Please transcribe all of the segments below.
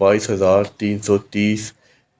22,330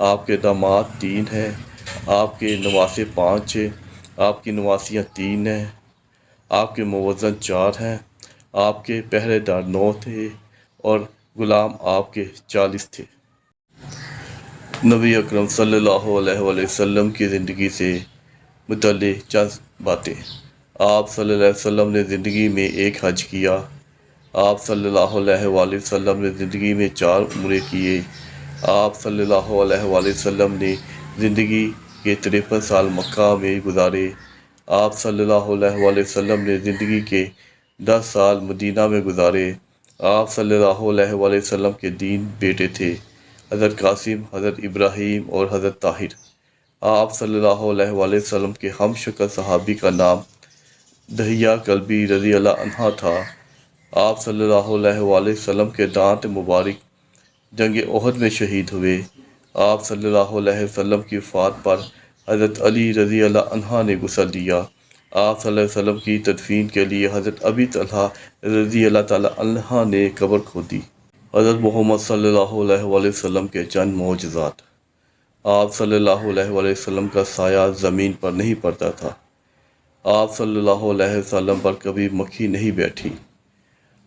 آپ کے داماد 3 ہیں، آپ کے نواسے 5 ہیں، آپ کی نواسیاں 3 ہیں، آپ کے موزن 4 ہیں، آپ کے پہرے دار 9 تھے اور غلام آپ کے 40 تھے۔ نبی اکرم صلی اللہ علیہ وآلہ وسلم کی زندگی سے متعلق چند باتیں۔ آپ صلی اللہ علیہ وسلم نے زندگی میں ایک حج کیا۔ آپ صلی اللہ علیہ وآلہ وسلم نے زندگی میں 4 عمرے کیے۔ آپ صلی اللہ علیہ وآلہ وسلم نے زندگی کے 53 سال مکہ میں گزارے۔ آپ صلی اللہ علیہ وآلہ وسلم نے زندگی کے 10 سال مدینہ میں گزارے۔ آپ صلی اللہ علیہ وآلہ وسلم کے 3 بیٹے تھے، حضرت قاسم، حضرت ابراہیم اور حضرت طاہر۔ آپ صلی اللہ علیہ وآلہ وسلم کے ہم شکل صحابی کا نام دہیہ کلبی رضی اللہ عنہ تھا۔ آپ صلی اللہ علیہ وآلہ وسلم کے دانت مبارک جنگ احد میں شہید ہوئے۔ آپ صلی اللہ علیہ وسلم کی وفات پر حضرت علی رضی اللہ عنہ نے غسل لیا۔ آپ صلی اللہ علیہ وسلم کی تدفین کے لیے حضرت ابی طلحہ رضی اللہ تعالیٰ عنہ نے قبر کھودی۔ حضرت محمد صلی اللہ علیہ وآلہ وسلم کے چند معجزات۔ آپ صلی اللہ علیہ وآلہ وسلم کا سایہ زمین پر نہیں پڑتا تھا۔ آپ صلی اللہ علیہ وسلم پر کبھی مکھی نہیں بیٹھی۔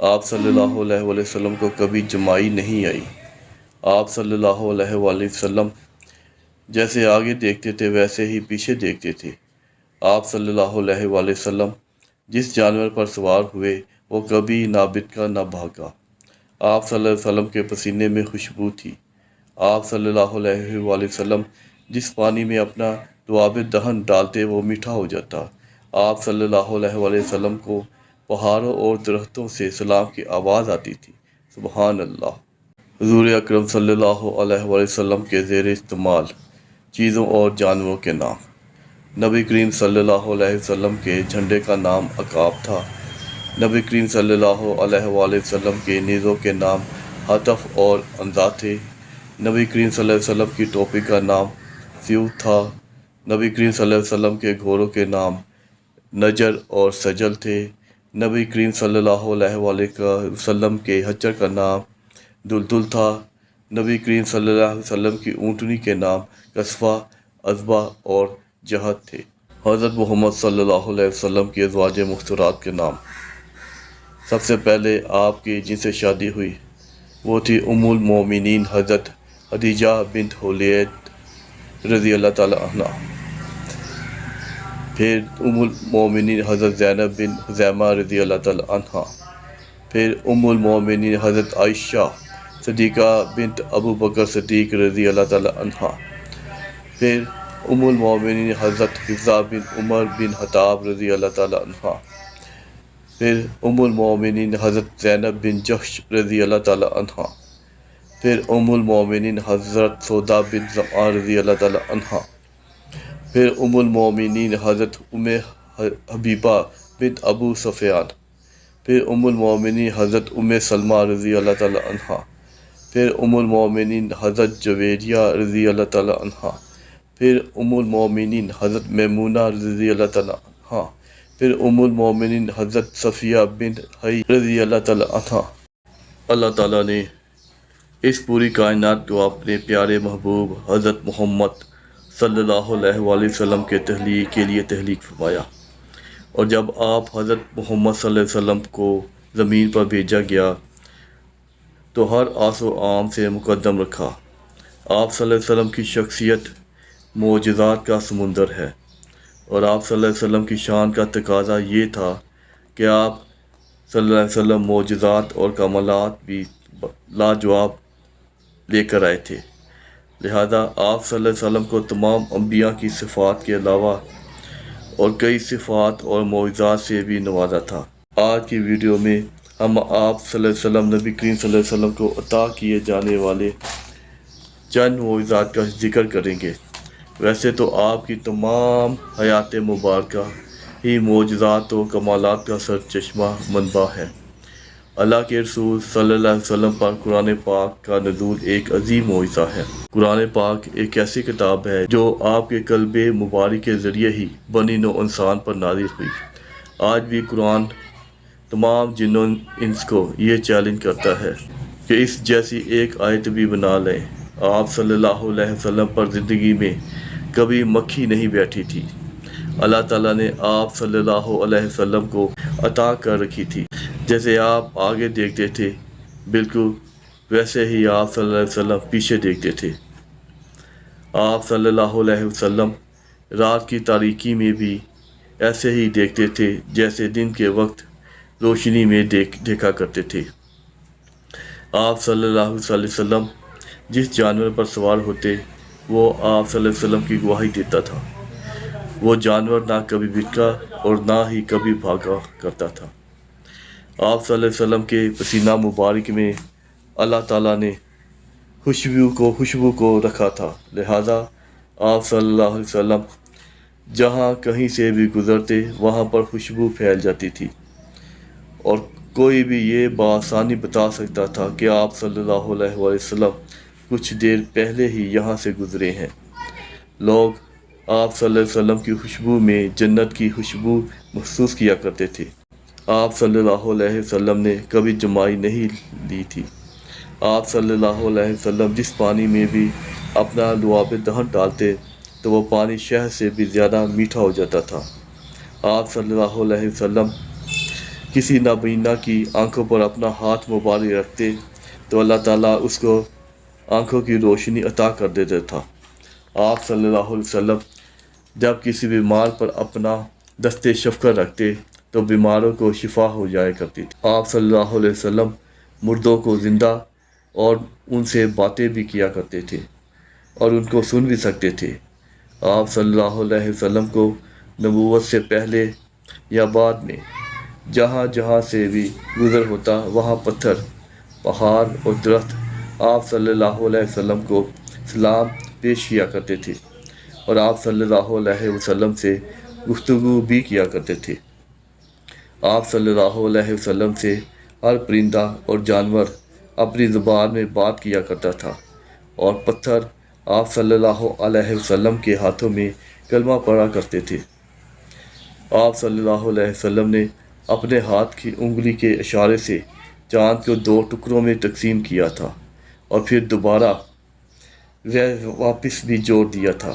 آپ صلی اللہ علیہ وآلہ وسلم کو کبھی جمائی نہیں آئی۔ آپ صلی اللہ علیہ وآلہ وسلم جیسے آگے دیکھتے تھے ویسے ہی پیچھے دیکھتے تھے۔ آپ صلی اللہ علیہ وآلہ وسلم جس جانور پر سوار ہوئے وہ کبھی نہ بتکا نہ بھاگا۔ آپ صلی اللہ علیہ وسلم کے پسینے میں خوشبو تھی۔ آپ صلی اللہ علیہ وآلہ وسلم جس پانی میں اپنا لعاب دہن ڈالتے وہ میٹھا ہو جاتا۔ آپ صلی اللہ علیہ وآلہ وسلم کو پہاڑوں اور درختوں سے سلام کی آواز آتی تھی۔ سبحان اللہ۔ حضور اکرم صلی اللہ علیہ وآلہ وسلم کے زیر استعمال چیزوں اور جانوروں کے نام۔ نبی کریم صلی اللہ علیہ وسلم کے جھنڈے کا نام عقاب تھا۔ نبی کریم صلی اللہ علیہ وآلہ وسلم کے نیزوں کے نام حطف اور عنزہ تھے۔ نبی کریم صلی اللہ علیہ وسلم کی ٹوپی کا نام سیوف تھا۔ نبی کریم صلی اللہ علیہ وسلم کے گھوڑوں کے نام نجر اور سجل تھے۔ نبی کریم صلی اللہ علیہ وآلہ وسلم کے حچر کا نام دلدل تھا۔ نبی کریم صلی اللہ علیہ وسلم کی اونٹنی کے نام قصفہ، عذبہ اور جہد تھے۔ حضرت محمد صلی اللہ علیہ وسلم کی ازواج محترمات کے نام۔ سب سے پہلے آپ کی جن سے شادی ہوئی وہ تھی ام المومنین حضرت خدیجہ بنت خویلد رضی اللہ تعالیٰ عنہ۔ پھر ام المومنین حضرت زینب بن خزیمہ رضی اللہ تعالیٰ عنہ۔ پھر ام المومنین حضرت عائشہ صدیقہ بنت ابو بکر صدیق رضی اللہ تعالیٰ عنہ۔ پھر ام المومنین حضرت حفصہ بن عمر بن خطاب رضی اللہ تعالیٰ عنہ۔ پھر ام المومنین حضرت زینب بن جحش رضی اللہ تعالیٰ عنہ۔ پھر ام المومنین حضرت سودا بن زمعہ رضی اللہ تعالیٰ عنہ۔ پھر ام المومنین حضرت ام حبیبہ بنت ابو سفیان۔ پھر ام المومنین حضرت ام سلمہ رضی اللہ تعالیٰ عنہ۔ پھر ام المومنین حضرت جویریہ رضی اللہ تعالیٰ عنہ۔ پھر ام المومنین حضرت میمونہ رضی اللہ تعالیٰ عنہ۔ پھر ام المومنین حضرت صفیہ بنت حیی رضی اللہ تعالیٰ عنہ۔ اللہ تعالیٰ نے اس پوری کائنات کو اپنے پیارے محبوب حضرت محمد صلی اللہ علیہ وآلہ وسلم کے لیے تخلیق فرمایا، اور جب آپ حضرت محمد صلی اللہ علیہ وسلم کو زمین پر بھیجا گیا تو ہر آس و عام سے مقدم رکھا۔ آپ صلی اللہ علیہ وسلم کی شخصیت معجزات کا سمندر ہے، اور آپ صلی اللہ علیہ وسلم کی شان کا تقاضا یہ تھا کہ آپ صلی اللہ علیہ وسلم معجزات اور کمالات بھی لاجواب لے کر آئے تھے، لہذا آپ صلی اللہ علیہ وسلم کو تمام انبیاء کی صفات کے علاوہ اور کئی صفات اور معجزات سے بھی نوازا تھا۔ آج کی ویڈیو میں ہم آپ صلی اللہ علیہ وسلم نبی کریم صلی اللہ علیہ وسلم کو عطا کیے جانے والے چند معجزات کا ذکر کریں گے۔ ویسے تو آپ کی تمام حیات مبارکہ ہی معجزات و کمالات کا سرچشمہ منبع ہے۔ اللہ کے رسول صلی اللہ علیہ وسلم پر قرآن پاک کا نزول ایک عظیم معجزہ ہے۔ قرآن پاک ایک ایسی کتاب ہے جو آپ کے قلب مبارک کے ذریعے ہی بنی نوع انسان پر نازل ہوئی۔ آج بھی قرآن تمام جن و انس کو یہ چیلنج کرتا ہے کہ اس جیسی ایک آیت بھی بنا لیں آپ صلی اللہ علیہ وسلم پر زندگی میں کبھی مکھی نہیں بیٹھی تھی۔ اللہ تعالیٰ نے آپ صلی اللہ علیہ وسلم کو عطا کر رکھی تھی۔ جیسے آپ آگے دیکھتے تھے بالکل ویسے ہی آپ صلی اللہ علیہ وسلم پیچھے دیکھتے تھے۔ آپ صلی اللہ علیہ وسلم رات کی تاریکی میں بھی ایسے ہی دیکھتے تھے جیسے دن کے وقت روشنی میں دیکھا کرتے تھے۔ آپ صلی اللہ علیہ وسلم جس جانور پر سوار ہوتے وہ آپ صلی اللہ علیہ وسلم کی گواہی دیتا تھا۔ وہ جانور نہ کبھی بکا اور نہ ہی کبھی بھاگا کرتا تھا۔ آپ صلی اللہ علیہ وسلم کے پسینہ مبارک میں اللہ تعالیٰ نے خوشبو کو رکھا تھا، لہٰذا آپ صلی اللہ علیہ وسلم جہاں کہیں سے بھی گزرتے وہاں پر خوشبو پھیل جاتی تھی، اور کوئی بھی یہ بآسانی بتا سکتا تھا کہ آپ صلی اللہ علیہ وسلم کچھ دیر پہلے ہی یہاں سے گزرے ہیں۔ لوگ آپ صلی اللہ علیہ وسلم کی خوشبو میں جنت کی خوشبو محسوس کیا کرتے تھے۔ آپ صلی اللہ علیہ وسلم نے کبھی جمائی نہیں لی تھی۔ آپ صلی اللہ علیہ وسلم جس پانی میں بھی اپنا لعاب دہن ڈالتے تو وہ پانی شہد سے بھی زیادہ میٹھا ہو جاتا تھا۔ آپ صلی اللہ علیہ وسلم کسی نابینا کی آنکھوں پر اپنا ہاتھ مبارک رکھتے تو اللہ تعالیٰ اس کو آنکھوں کی روشنی عطا کر دیتا تھا۔ آپ صلی اللہ علیہ وسلم جب کسی بیمار پر اپنا دست شفقت رکھتے تو بیماروں کو شفا ہو جایا کرتی تھی۔ آپ صلی اللہ علیہ وسلم مردوں کو زندہ اور ان سے باتیں بھی کیا کرتے تھے اور ان کو سن بھی سکتے تھے۔ آپ صلی اللہ علیہ وسلم کو نبوت سے پہلے یا بعد میں جہاں سے بھی گزر ہوتا وہاں پتھر، پہاڑ اور درخت آپ صلی اللہ علیہ وسلم کو سلام پیش کیا کرتے تھے اور آپ صلی اللہ علیہ وسلم سے گفتگو بھی کیا کرتے تھے۔ آپ صلی اللہ علیہ وسلم سے ہر پرندہ اور جانور اپنی زبان میں بات کیا کرتا تھا، اور پتھر آپ صلی اللہ علیہ وسلم کے ہاتھوں میں کلمہ پڑھا کرتے تھے۔ آپ صلی اللہ علیہ وسلم نے اپنے ہاتھ کی انگلی کے اشارے سے چاند کو 2 ٹکڑوں میں تقسیم کیا تھا اور پھر دوبارہ واپس بھی جوڑ دیا تھا۔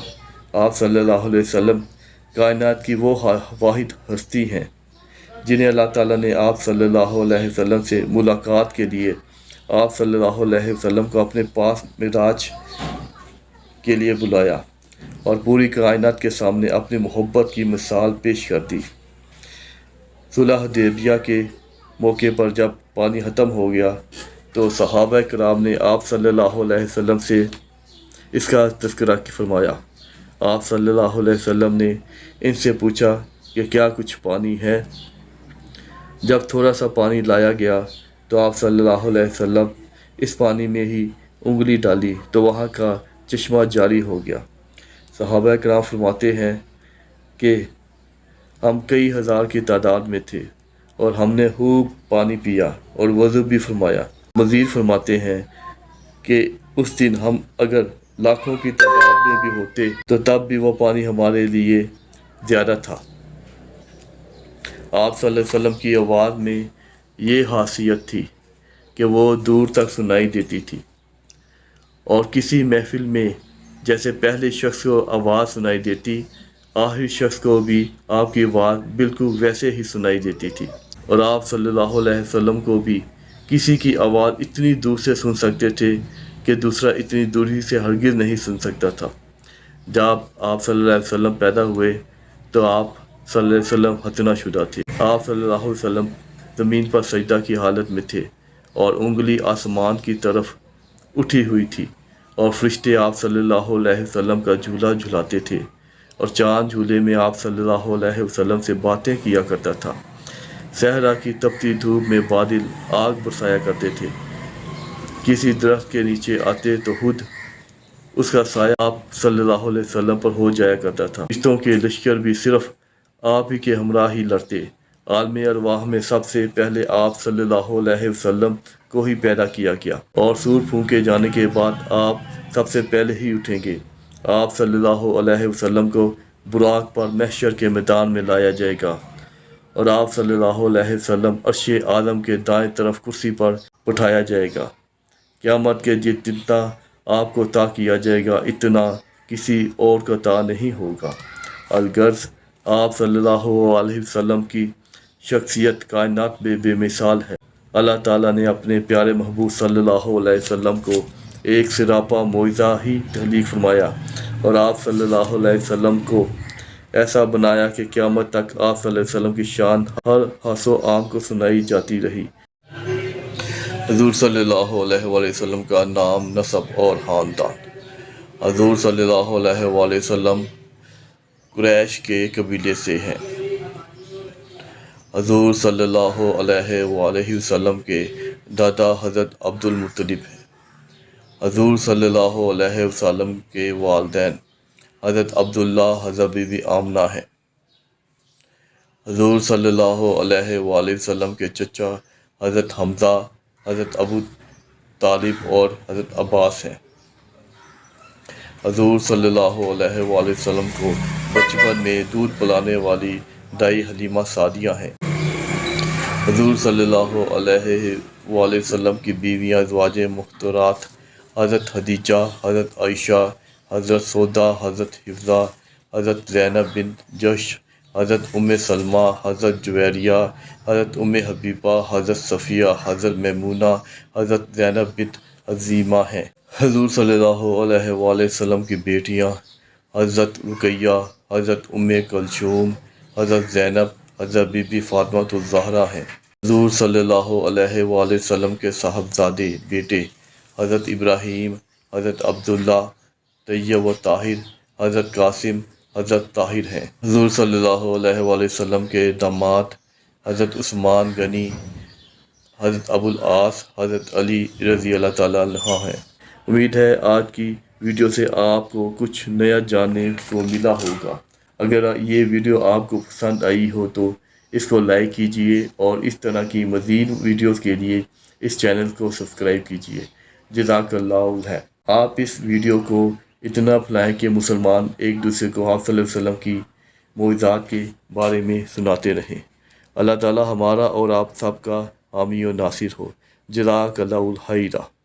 آپ صلی اللہ علیہ وسلم کائنات کی وہ واحد ہستی ہیں جنہیں اللہ تعالیٰ نے آپ صلی اللہ علیہ وسلم سے ملاقات کے لیے آپ صلی اللہ علیہ وسلم کو اپنے پاس معراج کے لیے بلایا اور پوری کائنات کے سامنے اپنی محبت کی مثال پیش کر دی۔ صلح حدیبیہ کے موقع پر جب پانی ختم ہو گیا تو صحابہ کرام نے آپ صلی اللہ علیہ وسلم سے اس کا تذکرہ فرمایا۔ آپ صلی اللہ علیہ وسلم نے ان سے پوچھا کہ کیا کچھ پانی ہے؟ جب تھوڑا سا پانی لایا گیا تو آپ صلی اللہ علیہ وسلم اس پانی میں ہی انگلی ڈالی تو وہاں کا چشمہ جاری ہو گیا۔ صحابہ کرام فرماتے ہیں کہ ہم کئی ہزار کی تعداد میں تھے اور ہم نے خوب پانی پیا اور وضو بھی فرمایا۔ مزید فرماتے ہیں کہ اس دن ہم اگر لاکھوں کی تعداد میں بھی ہوتے تو تب بھی وہ پانی ہمارے لیے زیادہ تھا۔ آپ صلی اللہ علیہ وسلم کی آواز میں یہ خاصیت تھی کہ وہ دور تک سنائی دیتی تھی، اور کسی محفل میں جیسے پہلے شخص کو آواز سنائی دیتی، آخری شخص کو بھی آپ کی آواز بالکل ویسے ہی سنائی دیتی تھی، اور آپ صلی اللہ علیہ وسلم کو بھی کسی کی آواز اتنی دور سے سن سکتے تھے کہ دوسرا اتنی دوری سے ہرگز نہیں سن سکتا تھا۔ جب آپ صلی اللہ علیہ وسلم پیدا ہوئے تو آپ صلی اللہ علیہ وسلم ختنہ شدہ تھے۔ آپ صلی اللہ علیہ وسلم زمین پر سجدہ کی حالت میں تھے اور انگلی آسمان کی طرف اٹھی ہوئی تھی، اور فرشتے آپ صلی اللہ علیہ وسلم کا جھولا جھلاتے تھے، اور چاند جھولے میں آپ صلی اللہ علیہ وسلم سے باتیں کیا کرتا تھا۔ صحرا کی تپتی دھوپ میں بادل آگ برسایا کرتے تھے، کسی درخت کے نیچے آتے تو خود اس کا سایہ آپ صلی اللہ علیہ وسلم پر ہو جایا کرتا تھا۔ فرشتوں کے لشکر بھی صرف آپ ہی کے ہمراہ ہی لڑتے۔ عالم ارواح میں سب سے پہلے آپ صلی اللہ علیہ وسلم کو ہی پیدا کیا گیا، اور سور پھونکے جانے کے بعد آپ سب سے پہلے ہی اٹھیں گے۔ آپ صلی اللہ علیہ وسلم کو براق پر محشر کے میدان میں لایا جائے گا، اور آپ صلی اللہ علیہ وسلم عرش اعظم کے دائیں طرف کرسی پر اٹھایا جائے گا۔ قیامت کے دن آپ کو عطا کیا جائے گا، اتنا کسی اور کو عطا نہیں ہوگا۔ الغرض آپ صلی اللہ علیہ وسلم کی شخصیت کائنات میں بے مثال ہے۔ اللہ تعالیٰ نے اپنے پیارے محبوب صلی اللہ علیہ وسلم کو ایک سراپا معجزہ ہی تخلیق فرمایا اور آپ صلی اللہ علیہ وسلم کو ایسا بنایا کہ قیامت تک آپ صلی اللہ علیہ وسلم کی شان ہر حس و عام کو سنائی جاتی رہی۔ حضور صلی اللہ علیہ وآلہ وسلم کا نام، نسب اور خاندان۔ حضور صلی اللہ علیہ وآلہ وسلم قریش کے قبیلے سے ہیں۔ حضور صلی اللہ علیہ وآلہ وسلم کے دادا حضرت عبد المطلب ہیں۔ حضور صلی اللہ علیہ وسلم کے والدین حضرت عبداللہ، حضرت بی بی آمنہ ہیں۔ حضور صلی اللہ علیہ وآلہ وسلم کے چچا حضرت حمزہ، حضرت ابو طالب اور حضرت عباس ہیں۔ حضور صلی اللہ علیہ وآلہ وسلم کو بچپن میں دودھ پلانے والی دائی حلیمہ سعدیہ ہیں۔ حضور صلی اللہ علیہ وآلہ وسلم کی بیویاں ازواج مطہرات حضرت خدیجہ، حضرت عائشہ، حضرت سودا، حضرت حفصہ، حضرت زینب بنت جحش، حضرت ام سلمہ، حضرت جویریہ، حضرت ام حبیبہ، حضرت صفیہ، حضرت میمونہ، حضرت زینب بنت خزیمہ ہیں۔ حضور صلی اللہ علیہ وآلہ وسلم کی بیٹیاں حضرت رقیہ، حضرت ام کلثوم، حضرت زینب، حضرت بی بی فاطمہ الزہرا ہیں۔ حضور صلی اللہ علیہ وآلہ وسلم کے صاحبزادے بیٹے حضرت ابراہیم، حضرت عبداللہ، طیب و طاہر، حضرت قاسم، حضرت طاہر ہیں۔ حضور صلی اللہ علیہ وآلہ وسلم کے داماد حضرت عثمان غنی، حضرت ابو العاص، حضرت علی رضی اللہ تعالیٰ عنہ ہیں۔ امید ہے آج کی ویڈیو سے آپ کو کچھ نیا جاننے کو ملا ہوگا۔ اگر یہ ویڈیو آپ کو پسند آئی ہو تو اس کو لائک کیجئے اور اس طرح کی مزید ویڈیوز کے لیے اس چینل کو سبسکرائب کیجئے۔ جزاک اللہ خیر۔ آپ اس ویڈیو کو اتنا پھیلائیں کہ مسلمان ایک دوسرے کو آپ صلی اللہ علیہ وسلم کی معجزات کے بارے میں سناتے رہیں۔ اللہ تعالی ہمارا اور آپ سب کا حامی و ناصر ہو۔ جزاک اللہ خیر۔